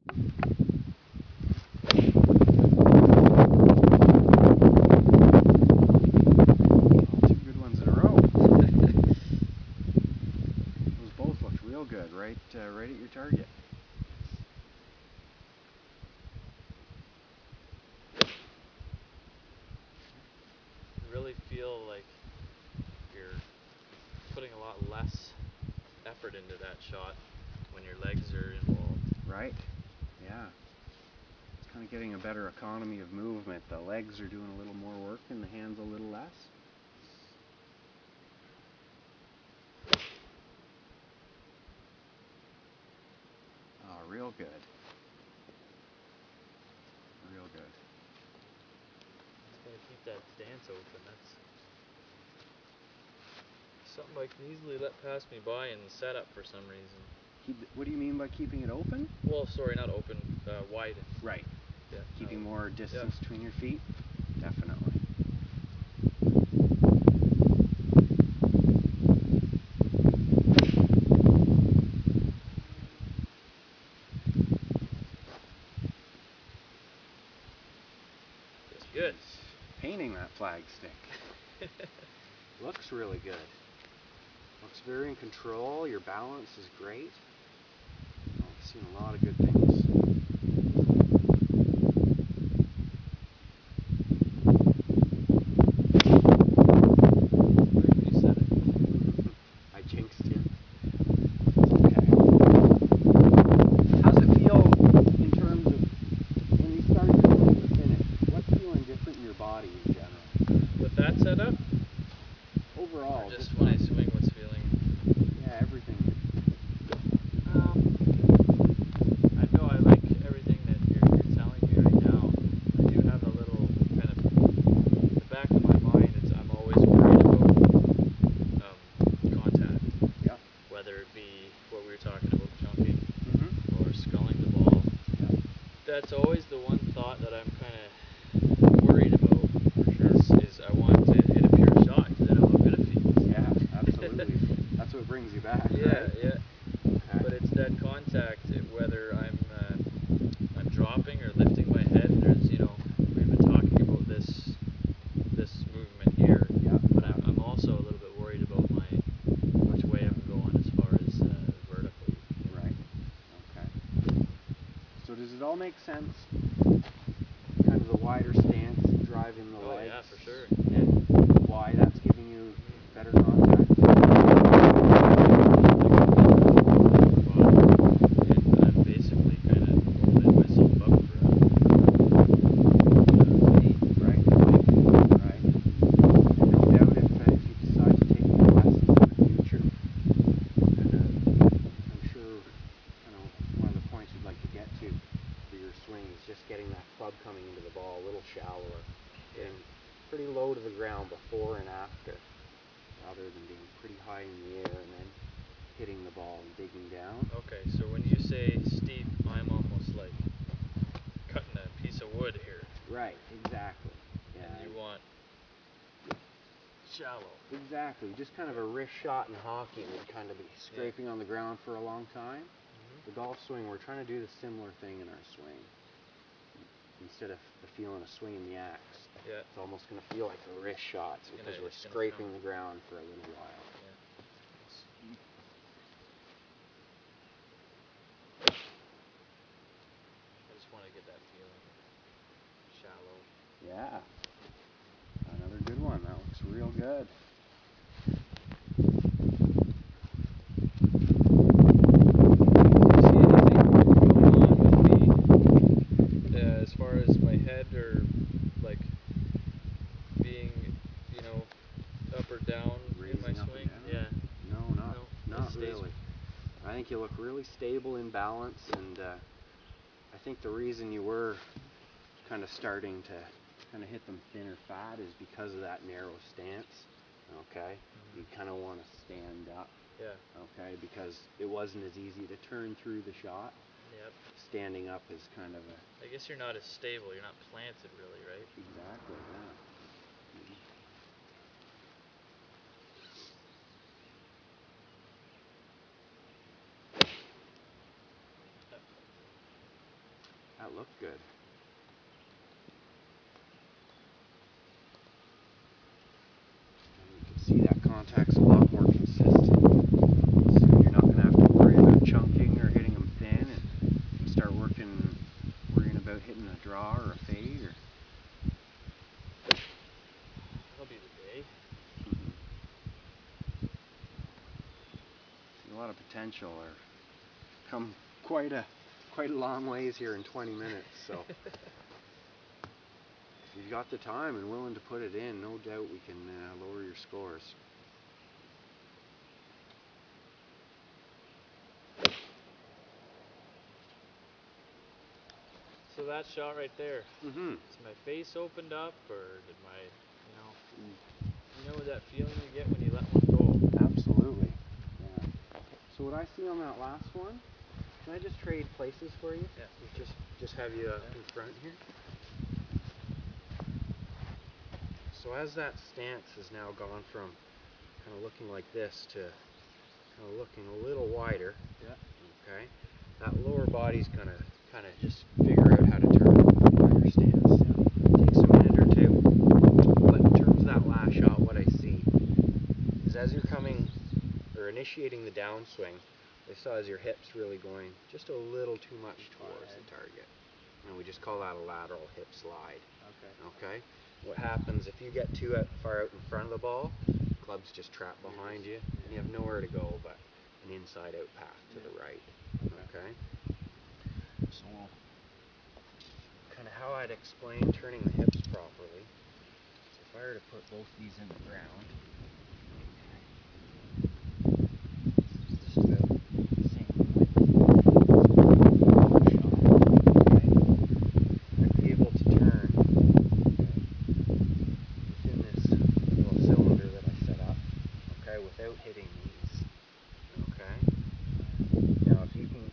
Two good ones in a row. Those both looked real good, right at your target. You really feel like you're putting a lot less effort into that shot when your legs are involved. Right? Yeah. It's kind of getting a better economy of movement. The legs are doing a little more work and the hands a little less. Oh, real good. Real good. Just gotta keep that stance open. That's something I can easily let pass me by in the setup for some reason. What do you mean by keeping it open? Well, sorry, not open, wide. Right. Yeah. Keeping more distance between your feet? Definitely. It's good. Painting that flag stick. Looks really good. Looks very in control. Your balance is great. I've seen a lot of good things. You said it. I jinxed you. Okay. How's it feel in terms of when you start to the finish? What's feeling different in your body in general? With that setup? Overall, Or just when I swing, what's feeling? Yeah, everything. I know I like everything that you're telling me right now. I do have a little kind of in the back of my mind. I'm always worried about contact. Yeah. Whether it be what we were talking about, chunking Mm-hmm. or sculling the ball. Yeah. That's always the one thought that I'm kind of worried about. For sure. Is I want to hit a pure shot because I know how good it feels. Yeah, absolutely. That's what brings you back, Yeah, right? yeah. Okay. But it's that contact, whether I'm dropping or lifting my head. There's, we've been talking about this movement here. Yeah. But I'm also a little bit worried about which way I'm going as far as vertically. Right. Okay. So does it all make sense? Kind of the wider stance, driving the legs. Oh yeah, for sure. And why that's giving you better contact? And I'm basically kind of opening myself up for a lead. Right. Right. No doubt if you decide to take any lessons in the future, I'm sure one of the points you'd like to get to for your swing is just getting that club coming into the ball a little shallower, getting pretty low to the ground before and after, rather than being pretty high in the air and then hitting the ball and digging down. Okay, so when you say steep, I'm almost like cutting a piece of wood here. Right, exactly. Yeah. And you want shallow. Exactly. Just kind of a wrist shot in hockey would kind of be scraping on the ground for a long time. The golf swing, we're trying to do the similar thing in our swing. Instead of feeling a swing in the axe, it's almost going to feel like a wrist shot because we're scraping the ground for a little while. Yeah. I just want to get that feeling. Shallow. Yeah. Another good one. That looks real good. See anything going on with me as far as my head or like being, up or down in my swing? Yeah. No, not it really. I think you look really stable in balance, and I think the reason you were kind of starting to kind of hit them thin or fat is because of that narrow stance. Okay, you kind of want to stand up. Yeah. Okay, because it wasn't as easy to turn through the shot. Yep. Standing up is kind of a. I guess you're not as stable. You're not planted really, right? Exactly. Yeah. That looked good. And you can see that contact's a lot more consistent. So you're not going to have to worry about chunking or hitting them thin, and start worrying about hitting a draw or a fade. That'll be the day. See a lot of potential. Or come quite a long ways here in 20 minutes. So if you've got the time and willing to put it in, no doubt we can lower your scores. So that shot right there, Is my face opened up, or did you know that feeling you get when you let one go? Absolutely. Yeah. So what I see on that last one, can I just trade places for you? Yeah. Just have you in front here. So as that stance has now gone from kind of looking like this to kind of looking a little wider. Yeah. Okay. That lower body's gonna kind of just figure out how to turn on your stance. Yeah. Takes a minute or two. But in terms of that last shot, what I see is as you're coming or initiating the downswing, I saw as your hips really going just a little too much towards the target. And we just call that a lateral hip slide. Okay. What happens if you get too far out in front of the ball, club's just trapped behind you, and you have nowhere to go but an inside-out path to the right. Okay. So kind of how I'd explain turning the hips properly. So if I were to put both these in the ground, just about the same width. I'd be able to turn within this little cylinder that I set up, okay, without hitting these. Okay. Now if you can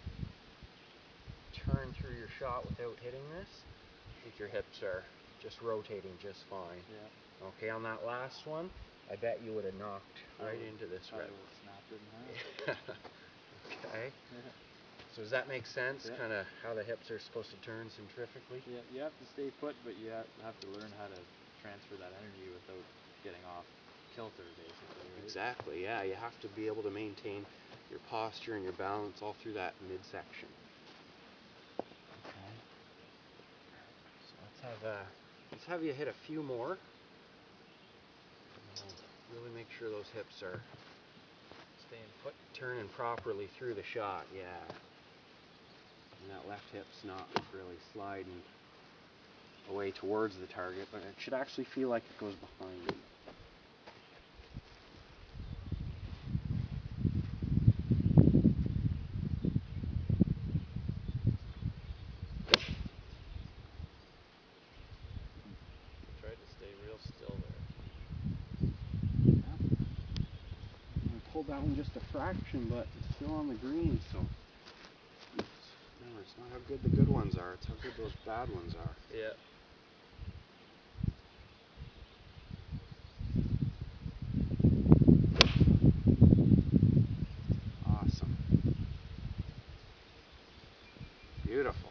turn through your shot without hitting this, I think your hips are just rotating just fine. Yeah. Okay, on that last one, I bet you would have knocked right into this red one. Snapped it in half. Okay. Yeah. So does that make sense? Yeah. Kind of how the hips are supposed to turn centrifugally? Yeah, you have to stay put, but you have to learn how to transfer that energy without getting off kilter, basically, right? Exactly, yeah. You have to be able to maintain your posture and your balance all through that midsection. Okay. So let's have you hit a few more. Really make sure those hips are Staying put. Turning properly through the shot, yeah. And that left hip's not really sliding away towards the target, but it should actually feel like it goes behind you. Tried to stay real still there. Yeah. I pulled that one just a fraction, but it's still on the green, so remember, it's not how good the good ones are, it's how good those bad ones are. Yeah. Awesome. Beautiful.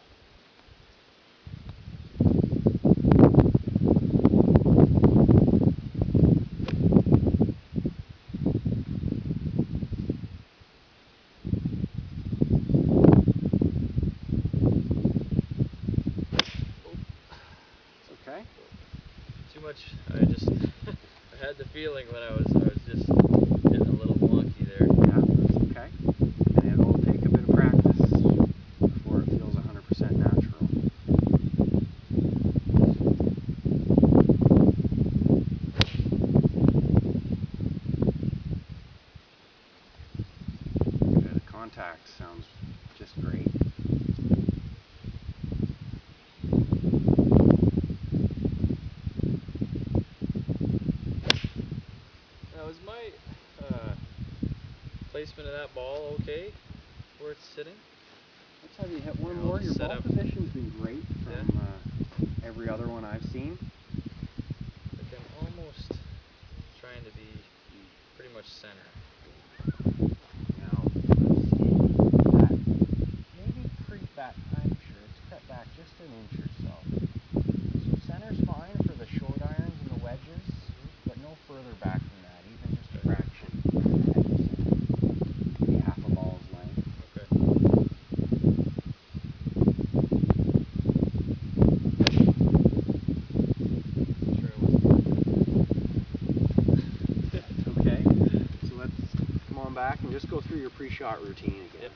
Okay. Too much. I had the feeling when I was just getting a little wonky there. Yeah, that's okay. And it'll take a bit of practice before it feels 100% natural. Yeah, the contact sounds just great. Now, is my placement of that ball okay where it's sitting? Let's have you hit one more. Your ball position's been great from every other one I've seen. Like I'm almost trying to be pretty much center. Now, let's see that. Maybe creep that. I'm sure it's crept back just an inch or so. So center's fine for the short irons and the wedges, but no further back than that, even just a fraction. Maybe half a ball's length. Okay. Okay. So let's come on back and just go through your pre-shot routine again. Yep.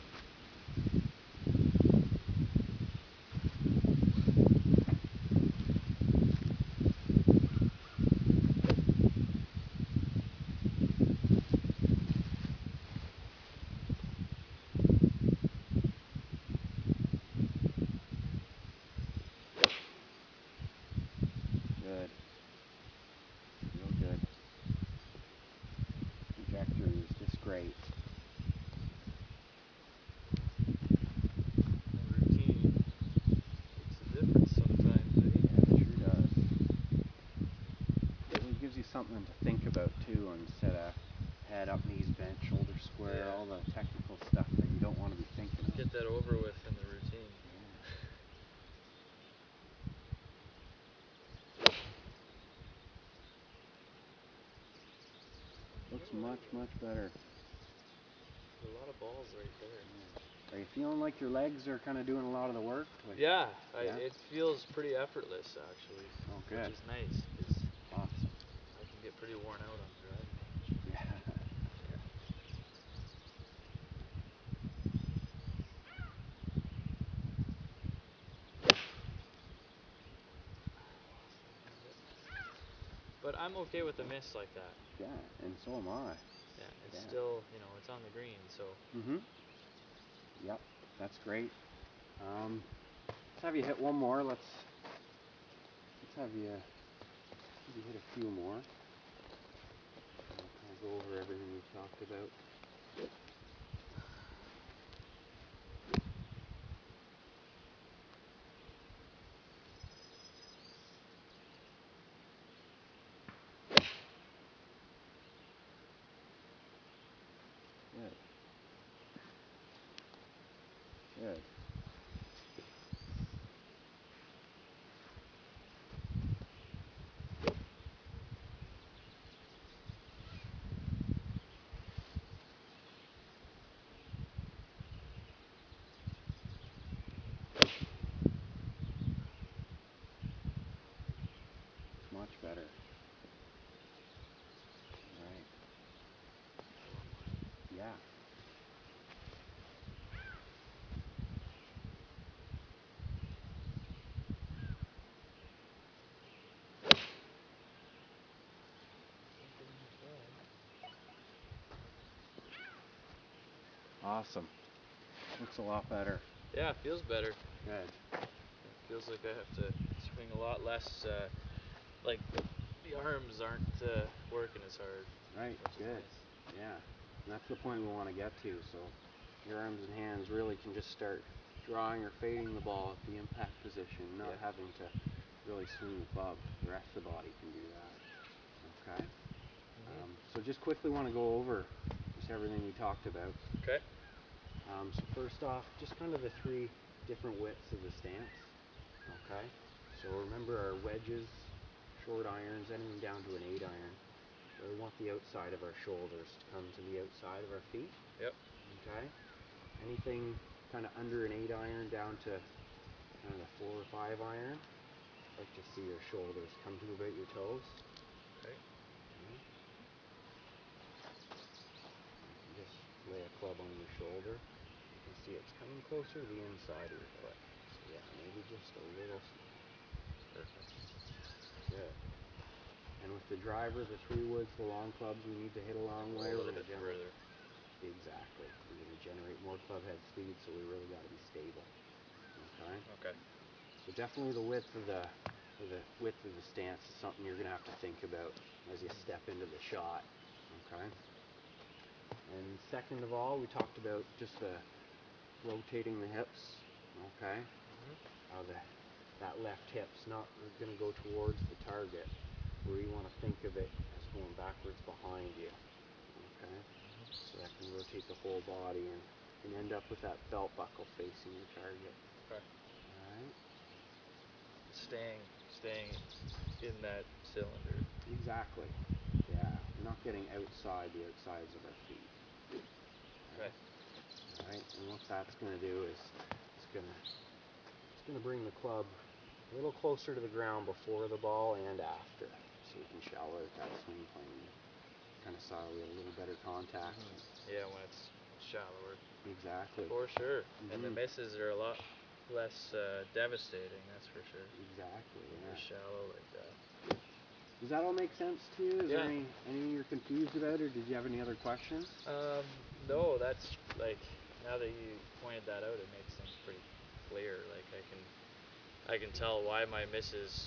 Good. Real good. Trajectory is just great. Routine makes a difference sometimes, eh? Yeah, it sure does. It gives you something to think about too, instead of head up, knees bent, shoulder square, all the technical stuff that you don't want to be thinking of. Get that over with in the routine. Looks much, much better. A lot of balls right there. Are you feeling like your legs are kind of doing a lot of the work? Like, Yeah, it feels pretty effortless actually. Oh, good. Which is nice because Awesome. I can get pretty worn out on the driving range. Yeah. But I'm okay with a miss like that. Yeah, and so am I. Yeah, it's still, it's on the green, so. Yep, that's great. Let's have you hit one more. Let's have you hit a few more. I'll kind of go over everything we talked about. Good. Good. Much better. Right. Yeah. Awesome. Looks a lot better. Yeah, it feels better. Good. It feels like I have to swing a lot less, like the arms aren't working as hard. Right, good. Nice. Yeah. And that's the point we want to get to. So your arms and hands really can just start drawing or fading the ball at the impact position, not having to really swing the club. The rest of the body can do that. Okay. So just quickly want to go over just everything we talked about. Okay. So first off, just kind of the three different widths of the stance. Okay. So remember our wedges, short irons, anything down to an 8 iron. We want the outside of our shoulders to come to the outside of our feet. Yep. Okay. Anything kind of under an 8 iron down to kind of a 4 or 5 iron. Like to see your shoulders come to about your toes. Okay. Just lay a club on your shoulder. You can see it's coming closer to the inside of your foot. So yeah, maybe just a little small. Perfect. Good. And with the driver, the 3 woods, the long clubs, we need to hit a long way. A little bit further. Exactly. We're going to generate more club head speed, so we really got to be stable. Okay. Okay. So definitely the width of the stance is something you're going to have to think about as you step into the shot. Okay. And second of all, we talked about just rotating the hips. Okay. How that left hip's not going to go towards the target, where you want to think of it as going backwards behind you. Okay. So that can rotate the whole body and end up with that belt buckle facing your target. Okay. Alright. in that cylinder. Exactly. Yeah, we're not getting outside the outsides of our feet. Right. Alright, and what that's going to do is it's going to bring the club a little closer to the ground before the ball and after, so we can shallow out that swing plane. Kind of saw we had a little better contact. Yeah, when it's shallower. Exactly. For sure. And the misses are a lot less devastating, that's for sure. Exactly, yeah. They're shallow like that. Does that all make sense to you? Is there Yeah. anything you're confused about, or did you have any other questions? No, that's like, now that you pointed that out, it makes things pretty clear. Like I can tell why my misses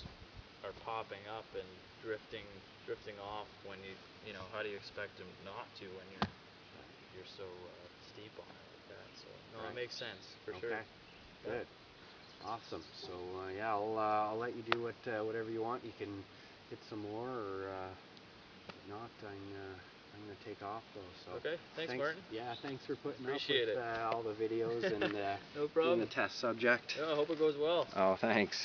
are popping up and drifting off when you know, how do you expect them not to when you're so steep on it like that? So no, it makes sense for sure. Okay. Good. Awesome. So yeah, I'll let you do whatever you want. You can hit some more, or if not, I'm gonna take off though. So okay. Thanks, Martin. Yeah, thanks for putting Appreciate up with it. all the videos and no problem. being the test subject. Yeah, I hope it goes well. Oh, thanks.